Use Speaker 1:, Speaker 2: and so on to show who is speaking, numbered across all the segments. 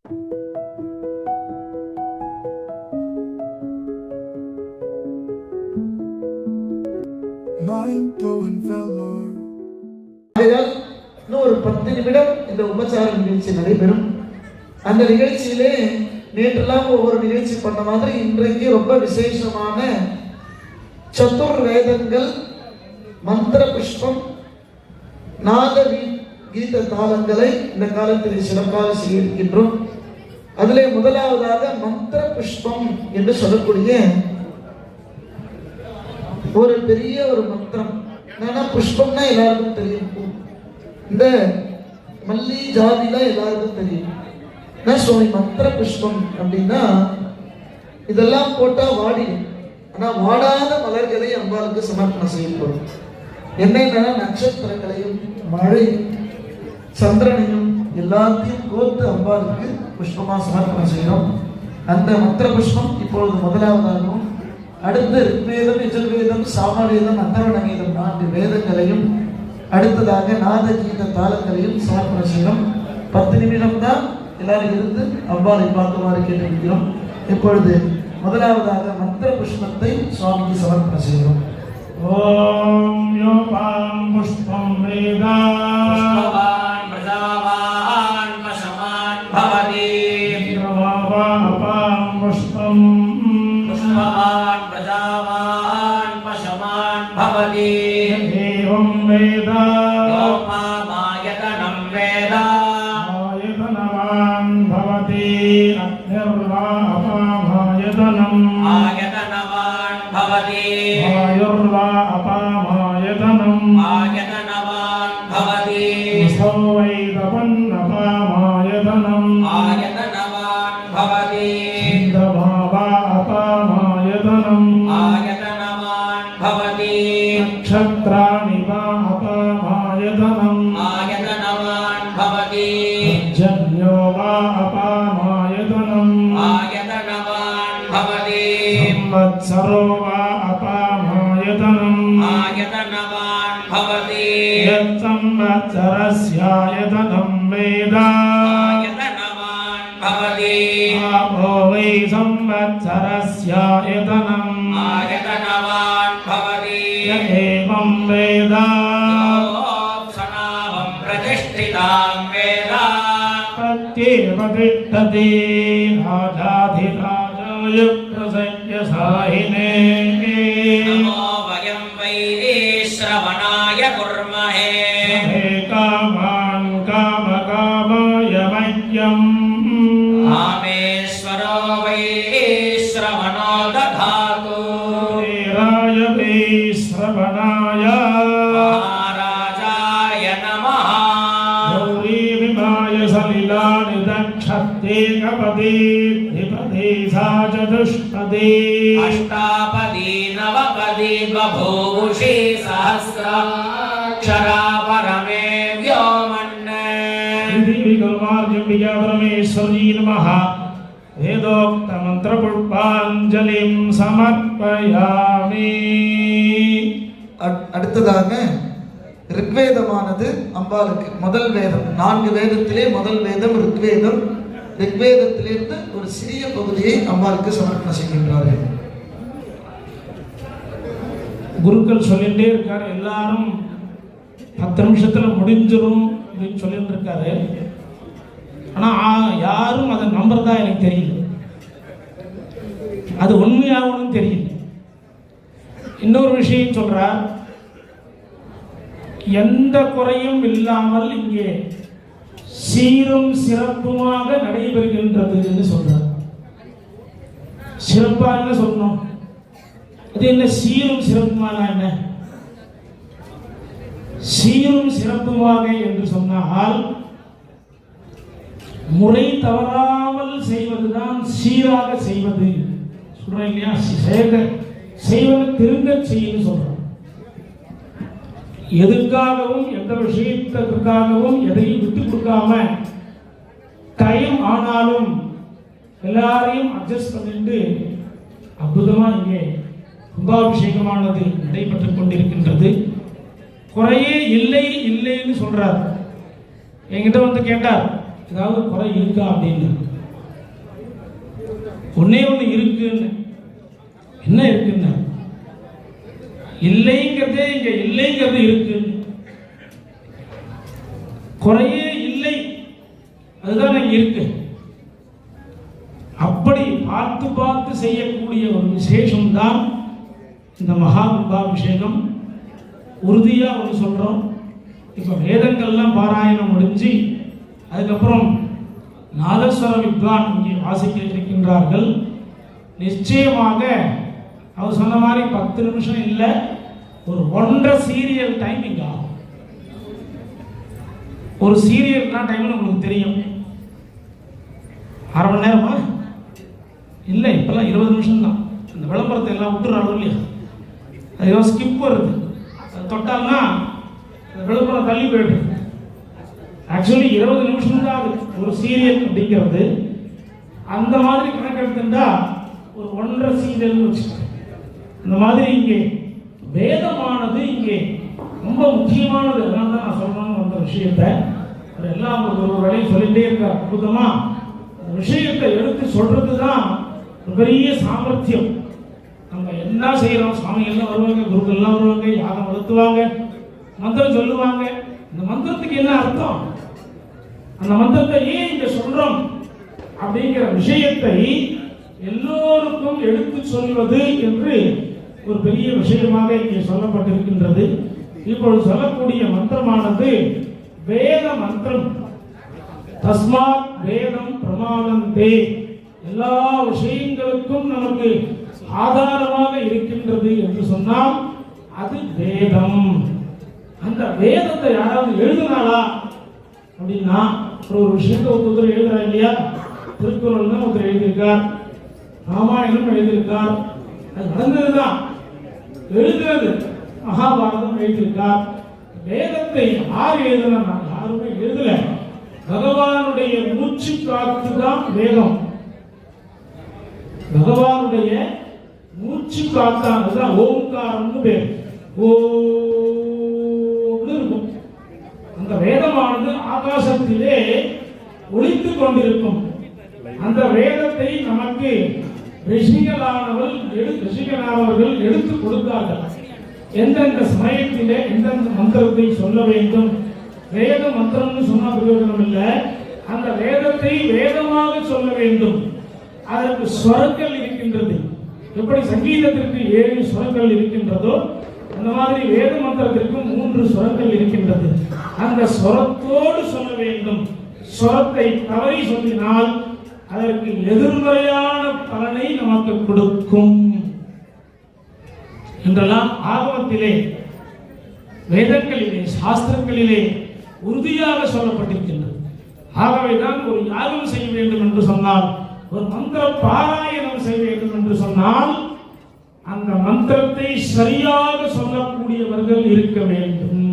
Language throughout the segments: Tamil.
Speaker 1: இன்னும் ஒரு 10 நிமிடம் இந்த உபச்சார நிகழ்ச்சி நடைபெறும். அந்த நிகழ்ச்சியிலே நேற்றெல்லாம் ஒவ்வொரு நிகழ்ச்சி பண்ண மாதிரி இன்றைக்கு ரொம்ப விசேஷமான சதுர் வேதங்கள், மந்திர புஷ்பம், நாத கீத தாளங்களை இந்த காலத்தில் சிறப்பாக செய்திருக்கின்றோம். அதிலே முதலாவதாக மந்திர புஷ்பம் என்று சொல்லக்கூடிய ஒரு பெரிய ஒரு மந்திரம். என்னன்னா புஷ்பம்னா எல்லாருக்கும் தெரியும், இந்த மல்லி ஜாதிலாம் எல்லாருக்கும் தெரியும். சுவாமி மந்திர புஷ்பம் அப்படின்னா இதெல்லாம் போட்டா வாடிடும், ஆனா வாடாத மலர்களை அம்பாளுக்கு சமர்ப்பணம் செய்யப்படும். என்னென்ன நட்சத்திரங்களையும் மழையும் சந்திரனையும் எல்லாத்தையும் கோர்த்து அம்பாளுக்கு புஷ்பமா சமர்ப்பணம் செய்யணும். அந்த மந்திர புஷ்பம் இப்பொழுது முதலாவதாகவும், அடுத்து ரிக்வேதம், யஜுர்வேதம், சாமவேதம், அந்தரண வேதம் 4 வேதங்களையும், அடுத்ததாக நாத கீத தாளங்களையும் சமர்ப்பணம் செய்யணும். 10 நிமிடம் தான் எல்லாரும் இருந்து அவ்வாறு பார்க்குமாறு கேட்டிருக்கிறோம். இப்பொழுது முதலாவதாக மந்திர புஷ்பத்தை சுவாமிக்கு சமர்ப்பணம் செய்கிறோம்.
Speaker 2: ஓம் யோபாம் புஷ்பம் வேதா புஷ்பவான் பிரஜாவான் பசமான் பவதி யோபாம் புஷ்பம் புஷ்பவான் பிரஜாவான் பசமான் பவதி ஏவம் வேதா யோமாயதனம் வேதா ஆயதனவான் பவதி அக்னிர்வாபாமாயதனம் ஆயதனவான் பவதி ஆயுர்வா அபாமாயதனம் ஆயதனவான் பவதி சௌவைதவன் அபாமாயதனம் ஆயதனவான் பவதி சிந்தமாவா அபாமாயதனம் ஆயதனவான் பவதி நக்ஷத்ராணி வா அபாமாயதனம் ஆயதனவான் பவதி ஜன்யோ வா அபாமாயதனம் ஆயதனவான் பவதி சம்வத்சரோ வா அபாமாயதனம் ஆயதனவான் பவதி யத் சம்வத்சரஸ்யாயதனம் வேதா ஆயதனவான் பவதி ஆபோ வை சம்வத்சரஸ்யாயதனம் ஆயதனவான் பவதி ய ஏவம் வேதா சனாவம் பிரதிஷ்டிதாம் வேதா பிரத்யேவ திஷ்டதி ராஜாதிராஜாய பிரசன்யசாயினே நமோ வயம் வைரேஸ்ரவணாய குர்மஹே காமான் காமகாமாய மஹ்யம் காமேஸ்வரோ வைரேஸ்ரவணோ ததாது ராய வைஸ்ரவணாய மகாராஜாய நமः கௌரி விமாய சலிலானி தக்ஷத்தே கபதி திபதி சா சதுஷ்பதி அஷ்டாபதி நவபதி பபூஷி சஹஸ்ராட்சரா பரமே व्योमन्ने देवी गुरुमार्जम्बिका परमेश्वरी नमः वेदोक्त मंत्र पुष्पांजलिं समर्पयामि.
Speaker 1: அடுத்ததாக ரிக்வேதமானது அம்பாளுக்கு முதல் வேதம். 4 வேதத்திலே முதல் வேதம் ரிக்வேதம். ரிக்வேதத்திலிருந்து ஒரு சிறிய பகுதியை அம்பாளுக்கு சமர்ப்பணம் செய்கின்றார்கள்.
Speaker 2: குருக்கள் சொல்லிட்டே இருக்காரு, எல்லாரும் 10 நிமிஷத்துல முடிஞ்சிடும் அப்படின்னு சொல்லிட்டு இருக்காரு. ஆனா யாரும் அதை நம்புறதா எனக்கு தெரியல, அது உண்மையாகணும் தெரியல. இன்னொரு விஷயம் சொல்றார், எந்த குறையும் இல்லாமல் இங்கே சீரும் சிறப்புமாக நடைபெறுகின்றது என்று சொல்றார். சிறப்பா என்ன சொல்லணும், அது என்ன சீரும் சிறப்புமாக? என்ன சீரும் சிறப்புமாக என்று சொன்னால் முறை தவறாமல் செய்வதுதான் சீராக செய்வது சொல்றேன் இல்லையா? செய்வது திருந்த செய்யும் சொல்றோம். எதுக்காகவும் எந்த விஷயத்திற்காகவும் எதையும் விட்டு கொடுக்காம டைம் ஆனாலும் எல்லாரையும் அட்ஜஸ்ட் பண்ணிட்டு அற்புதமா இங்கே கும்பாபிஷேகமானது நடைபெற்றுக் கொண்டிருக்கின்றது. குறையே இல்லை இல்லைன்னு சொல்றார். என்கிட்ட வந்து கேட்டார், ஏதாவது குறை இருக்கா அப்படின்னு. ஒன்னே ஒன்று இருக்குன்னு. என்ன இருக்குன்னு? இல்லைங்கிறதே இங்க இல்லைங்கிறது இருக்கு. குறையே இல்லை, அதுதான் இங்க இருக்கு. அப்படி பார்த்து பார்த்து செய்யக்கூடிய ஒரு விசேஷம் தான் இந்த மகா கும்பாபிஷேகம். உறுதியா ஒன்று சொல்றோம். இப்ப வேதங்கள்லாம் பாராயணம் முடிஞ்சு அதுக்கப்புறம் நாதஸ்வர வித்வான் இங்கே வாசிக்க இருக்கின்றார்கள். நிச்சயமாக அவர் சொன்ன மாதிரி 10 நிமிஷம் இல்லை, ஒரு 1.5 சீரியல் டைமிங் ஆகும். ஒரு சீரியல்னா டைம்னு உங்களுக்கு தெரியும், 1/2 மணி நேரமா இல்லை, இப்பெல்லாம் 20 நிமிஷம் தான். அந்த விளம்பரத்தை எல்லாம் விட்டுறாங்க இல்லையா, அது ஏதோ ஸ்கிப் வருது, அது தொட்டால்னா அந்த விளம்பரம் தள்ளி போயிடுது. ஆக்சுவலி 20 நிமிஷம் தான் அது ஒரு சீரியல் அப்படிங்கிறது. அந்த மாதிரி கணக்கெடுத்துட்டா ஒரு 1.5 சீரியல் வச்சுக்கோங்க. இந்த மாதிரி இங்கே வேதமானது இங்கே ரொம்ப முக்கியமானது. அதனால தான் நான் சொல்லணும்னு வந்த விஷயத்தை எல்லாம் ஒரு வேலையை சொல்லிட்டே இருக்கார். அற்புதமா அந்த விஷயத்தை எடுத்து சொல்றது தான் ஒரு பெரிய சாமர்த்தியம். நம்ம என்ன செய்யறோம், சாமி எல்லாம் வருவாங்க, குருக்கள் எல்லாம் வருவாங்க, யாகம் வளர்த்துவாங்க, மந்திரம் சொல்லுவாங்க. இந்த மந்திரத்துக்கு என்ன அர்த்தம், அந்த மந்திரத்தை ஏன் இங்க சொல்றோம் அப்படிங்கிற விஷயத்தை எல்லோருக்கும் எடுத்து சொல்வது என்று ஒரு பெரிய விஷயமாக இங்கே சொல்லப்பட்டிருக்கின்றது. இப்பொழுது சொல்லக்கூடிய மந்திரமானது வேத மந்திரம். தஸ்மாத் வேதம் பிரமாணந்தே, எல்லா விஷயங்களுக்கும் நமக்கு ஆதாரமாக இருக்கின்றது என்று சொன்னால் அது வேதம். அந்த வேதத்தை யாராவது எழுதினாளா அப்படின்னா, ஒரு விஷயத்தை ஒருத்தர் எழுதுறா இல்லையா, திருக்குறள் ஒருத்தர் எழுதியிருக்கார், ராமாயணம் எழுதியிருக்கார், அது நடந்ததுதான், எழுதுறது மகாபாரதம் எழுதியிருக்கார். வேதத்தை யார் எழுதுனா, யாருமே எழுதல, பகவானுடைய மூச்சு காத்து தான் வேதம். பகவானுடைய மூச்சு காத்தானதுதான் ஓம்காரம்னு பேர். ஓம்னு இருக்கும். அந்த வேதமானது ஆகாசத்திலே ஒளித்துக் கொண்டிருக்கும். அந்த வேதத்தை நமக்கு ரிஷிகளானவர்கள் எடுத்து கொடுத்தார்கள். எந்தெந்த சமயத்திலே எந்தெந்த மந்திரத்தை சொல்ல வேண்டும். வேத மந்திரம்னு சொன்னா பிரயோஜனம் இல்லை, அந்த வேதத்தை வேதமாக சொல்ல வேண்டும். அதற்கு ஸ்வரங்கள் இருக்கின்றது. எப்படி சங்கீதத்திற்கு 7 ஸ்வரங்கள் இருக்கின்றதோ, அந்த மாதிரி வேத மந்திரத்திற்கு 3 ஸ்வரங்கள் இருக்கின்றது. அந்த ஸ்வரத்தோடு சொல்ல வேண்டும். ஸ்வரத்தை தவறி சொல்லினால் அதற்கு எதிர்மறையான பலனை நமக்கு கொடுக்கும் என்றெல்லாம் ஆகமத்திலே, வேதங்களிலே, சாஸ்திரங்களிலே உறுதியாக சொல்லப்பட்டிருக்கின்றது. ஆகவேதான் ஒரு யாகம் செய்ய வேண்டும் என்று சொன்னால், ஒரு மந்திர பாராயணம் செய்ய வேண்டும் என்று சொன்னால், அந்த மந்திரத்தை சரியாக சொல்லக்கூடியவர்கள் இருக்க வேண்டும்.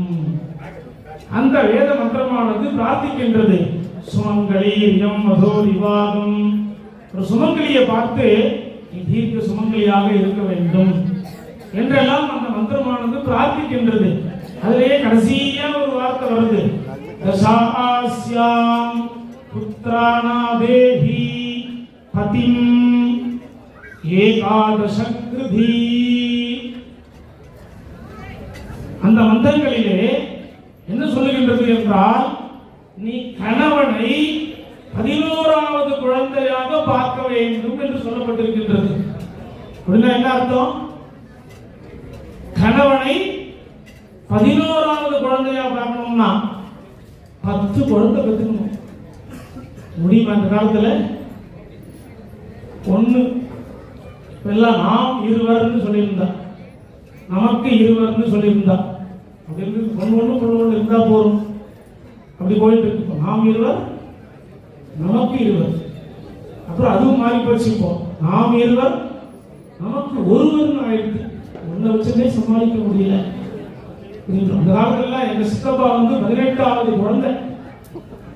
Speaker 2: அந்த வேத மந்திரமானது பிரார்த்திக்கின்றது. சுமங்கலி யம் மதோ விவாகம், ஒரு சுமங்கலியை பார்த்து தீர்க்க சுமங்கலியாக இருக்க வேண்டும் என்றெல்லாம் அந்த மந்திரமானது பிரார்த்திக்கின்றது. அதிலே கடைசியா ஒரு வார்த்தை வருது, தசாஸ்யாம் புத்ரானாதேஹி பதிம் ஏகாதசக்ருதி. அந்த மந்திரங்களிலே என்ன சொல்லுகின்றது என்றால், நீ கணவனை 11வது குழந்தையாக பார்க்க வேண்டும் என்று சொல்லப்பட்டிருக்கின்றது. அப்படின்னா என்ன அர்த்தம்? கணவனை 11வது குழந்தையா பார்க்கணும்னா 10 குழந்தை பெற்றுக்கணும். முடியுமா அந்த காலத்துல? 1 எல்லாம் நாம் இருவர்னு சொல்லியிருந்தா, நமக்கு இருவர்னு சொல்லியிருந்தா, அப்படி இருந்து ஒன்று இருந்தா போறோம். அப்படி போயிட்டு இருக்கு. நாம் இருவர், நமக்கு இருவர். அப்புறம் அதுவும் மாறி போச்சு. இப்போ நாம் இருவர், நமக்கு ஒருவர்னு ஆயிடுது. ஒன்றை வச்சுட்டே சமாளிக்க முடியல. அந்த காலத்துல எங்க சித்தப்பா 18வது குழந்தை.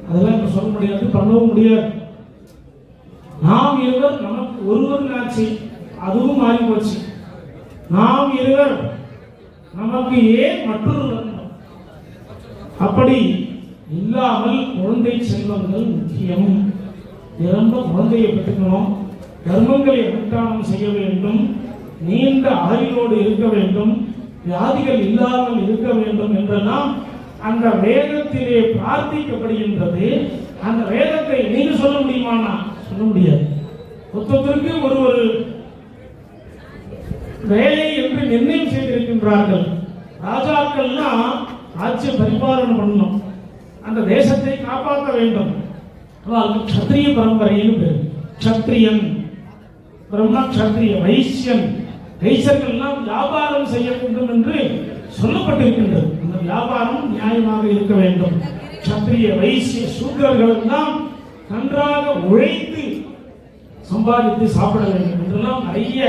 Speaker 2: அதெல்லாம் இப்ப சொல்ல முடியாது, பண்ணவும் முடியாது. நாம் இருவர், நமக்கு ஒருவர் ஆச்சு. அதுவும் மாறி போச்சு. நாம் இருவர், நமக்கு ஏன் மற்றொருவர். அப்படி இல்லாமல் குழந்தை செல்வங்கள் முக்கியம். நிரம்ப குழந்தையை பெற்றுக்கணும். தர்மங்களை அனுஷ்டானம் செய்ய வேண்டும், நீண்ட ஆயுளோடு இருக்க வேண்டும், வியாதிகள் இல்லாமல் இருக்க வேண்டும் என்றெல்லாம் அந்த வேதத்திலே பிரார்த்திக்கப்படுகின்றது. அந்த வேதத்தை நீங்க சொல்ல முடியுமானா சொல்ல முடியாது. ஒருத்தருக்கு ஒரு வேலை என்று நிர்ணயம் செய்திருக்கின்றார்கள். ராஜாக்கள்லாம் ஆட்சி பரிபாலனை பண்ணணும், அந்த தேசத்தை காப்பாற்ற வேண்டும். க்ஷத்ரிய பரம்பரைன்னு பேர். க்ஷத்ரியன், பிரம்ம க்ஷத்ரிய, வைசியன், வைசர்கள்லாம் வியாபாரம் செய்ய வேண்டும் என்று சொல்லப்பட்டிருக்கின்றது. அந்த வியாபாரம் நியாயமாக இருக்க வேண்டும். க்ஷத்ரிய, வைசிய, சூத்திரர்கள் எல்லாம் நன்றாக உழைத்து சம்பாதித்து சாப்பிட வேண்டும் என்றெல்லாம் நிறைய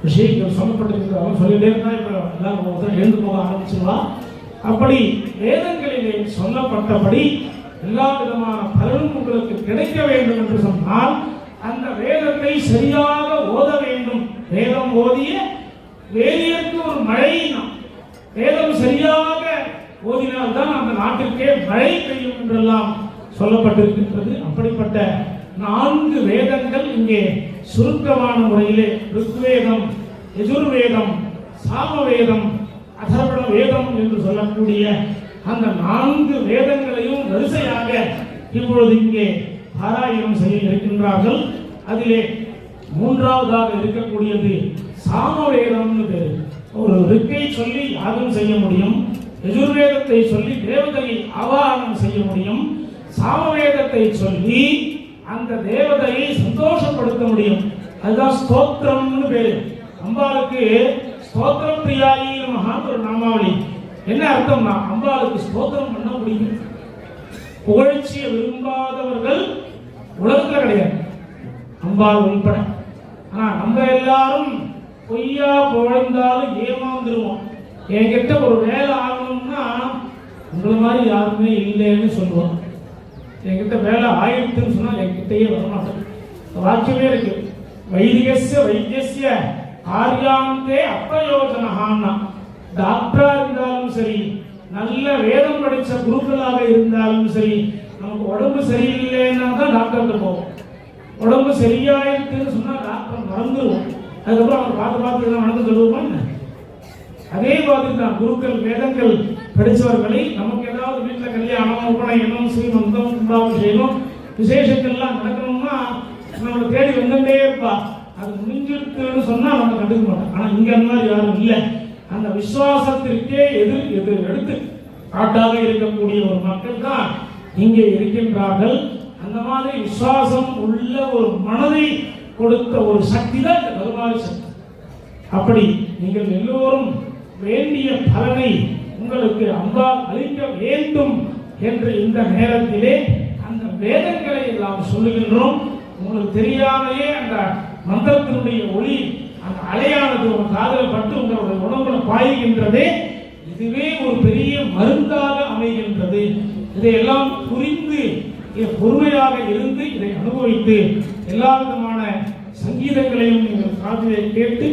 Speaker 2: விஷயங்கள் சொல்லப்பட்டிருக்கிறார்கள். சொல்லிட்டே இருந்தா இப்ப எல்லாரும் எழுந்து போக ஆரம்பிச்சிடலாம். அப்படி வேதங்களிலே சொல்லப்பட்டபடி எல்லா விதமான பலனும் உங்களுக்கு கிடைக்க வேண்டும் என்று சொன்னால் அந்த வேதத்தை சரியாக ஓத வேண்டும். வேதம் ஓதிய வேதியருக்கு ஒரு மழை. வேதம் சரியாக ஓதினால்தான் அந்த நாட்டிற்கே மழை பெய்யும் என்றெல்லாம் சொல்லப்பட்டிருக்கின்றது. அப்படிப்பட்ட 4 வேதங்கள் இங்கே சுருக்கமான முறையிலே ருக்வேதம், யஜுர்வேதம், சாமவேதம், அதர்வண வேதம் என்று சொல்லக்கூடிய அந்த 4 வேதங்களையும் வரிசையாக இப்பொழுது இங்கே பாராயணம் செய்ய இருக்கின்றார்கள். அதிலே 3வதாக இருக்கக்கூடியது சாமவேதம்னு பேரு. ஒரு ரிக்கை சொல்லி யாகம் செய்ய முடியும், யஜுர்வேதத்தை சொல்லி தேவதையை ஆவாகனம் செய்ய முடியும், சாமவேதத்தை சொல்லி அந்த தேவதையை சந்தோஷப்படுத்த முடியும். அதுதான் ஸ்தோத்திரம்னு பேரு. அம்பாளுக்கு ஸ்தோத்திரம் பிரியாயி நமஹான்னு ஒரு நாமாவளி. என்ன அர்த்தம்னா அம்பாளுக்கு ஸ்தோத்திரம் பண்ண முடியும். புகழ்ச்சியை விரும்பாதவர்கள் உலகத்துல கிடையாது, அம்பாள் உள்பட. ஆனா நம்ம எல்லாரும் பொய்யா புகழ்ந்தாலும் ஏமாந்துருவோம். என்கிட்ட ஒரு வேலை ஆகணும்னா உங்களை மாதிரி யாருமே இல்லைன்னு சொல்லுவோம். என்கிட்ட வேலை ஆயிடுச்சுன்னு சொன்னா என்கிட்டயே வரமாட்டேன். வாக்கியமே இருக்கு, வைதிகஸ்ய வைத்தியஸ்ய ஆர்யாந்தே அப்பிரயோஜனஹான்னா. டாக்டரா இருந்தாலும் சரி, நல்ல வேதம் படித்த குருக்களாக இருந்தாலும் சரி, நமக்கு உடம்பு சரியில்லைன்னா தான் டாக்டர்கிட்ட போவோம். உடம்பு சரியாயிருக்குன்னு சொன்னா டாக்டர் மறந்துடுவோம். அதுக்கப்புறம் அவர் பார்த்து நடந்து சொல்லுவோமா என்ன? அதே மாதிரி தான் குருக்கள் வேதங்கள் படித்தவர்களை நமக்கு ஏதாவது வீட்டில் கல்யாணம், உபநயனம், ஸ்ரீமந்தம், கும்பாபிஷேகம், விசேஷங்கள்லாம் நடக்கணும்னா நம்மளை தேடி வந்துட்டே இருப்பா. அது முடிஞ்சிருக்குன்னு சொன்னா நம்ம கண்டுக்க மாட்டோம். ஆனா இங்க அந்த மாதிரி யாரும் இல்லை. அந்த விசுவாசத்திற்கே எதிர் எடுத்து காட்டாக இருக்கக்கூடிய ஒரு மக்கள் தான் இங்கே இருக்கின்றார்கள். அந்த மாதிரி விசுவாசம் உள்ள ஒரு மனதை கொடுத்த ஒரு சக்தி தான் இந்த கருமாரி சக்தி. அப்படி நீங்கள் எல்லோரும் வேண்டிய பலனை உங்களுக்கு அம்பாள் அளிக்க வேண்டும் என்று இந்த நேரத்திலே அந்த வேதங்களை எல்லாம் சொல்லுகின்றோம். உங்களுக்கு தெரியாமையே அந்த மந்திரத்தினுடைய ஒளி, அந்த அலையானது ஒரு காதல் பட்டு உங்களுடைய உடம்புல பாய்கின்றதே, இதுவே ஒரு பெரிய மருந்தாக அமைகின்றது. இதையெல்லாம் புரிந்து பொறுமையாக இருந்து இதை அனுபவித்து எல்லா விதமான சங்கீதங்களையும் நீங்கள் காதிலே கேட்டு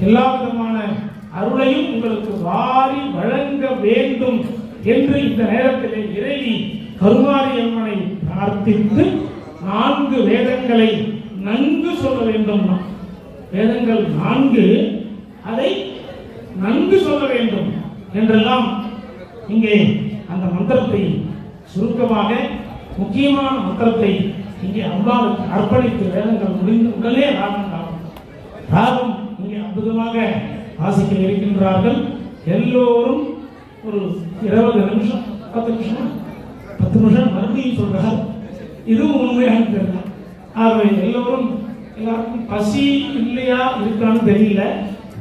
Speaker 2: எல்லா விதமான அருளையும் உங்களுக்கு வாரி வழங்க வேண்டும் என்று இந்த நேரத்திலே இறைவி கருமாரி அம்மனை பிரார்த்தித்து 4 வேதங்களை நன்கு சொல்ல வேண்டும். வேதங்கள் 4, அதை நன்கு சொல்ல வேண்டும் என்றெல்லாம் இங்கே அந்த மந்திரத்தை சுருக்கமாக முக்கியமான மந்திரத்தை இங்கே அம்பாளுக்கு அர்ப்பணித்து வேதங்கள் முடிந்த உடனே ராகம் இங்கே அற்புதமாக வாசிக்க இருக்கின்றார்கள். எல்லோரும் ஒரு 20 நிமிஷம் 10 நிமிஷம் மறுபடியும் சொல்றார். இதுவும் உண்மையாக தெரியல. ஆகவே எல்லாருக்கும் பசி இல்லையா இருக்கான்னு தெரியல.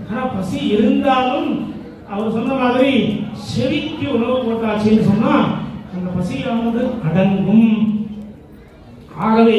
Speaker 2: ஆனா பசி இருந்தாலும் அவர் சொன்ன மாதிரி செவிக்கு உணவு போட்டாச்சுன்னு சொன்னா அந்த பசியானது அடங்கும். ஆகவே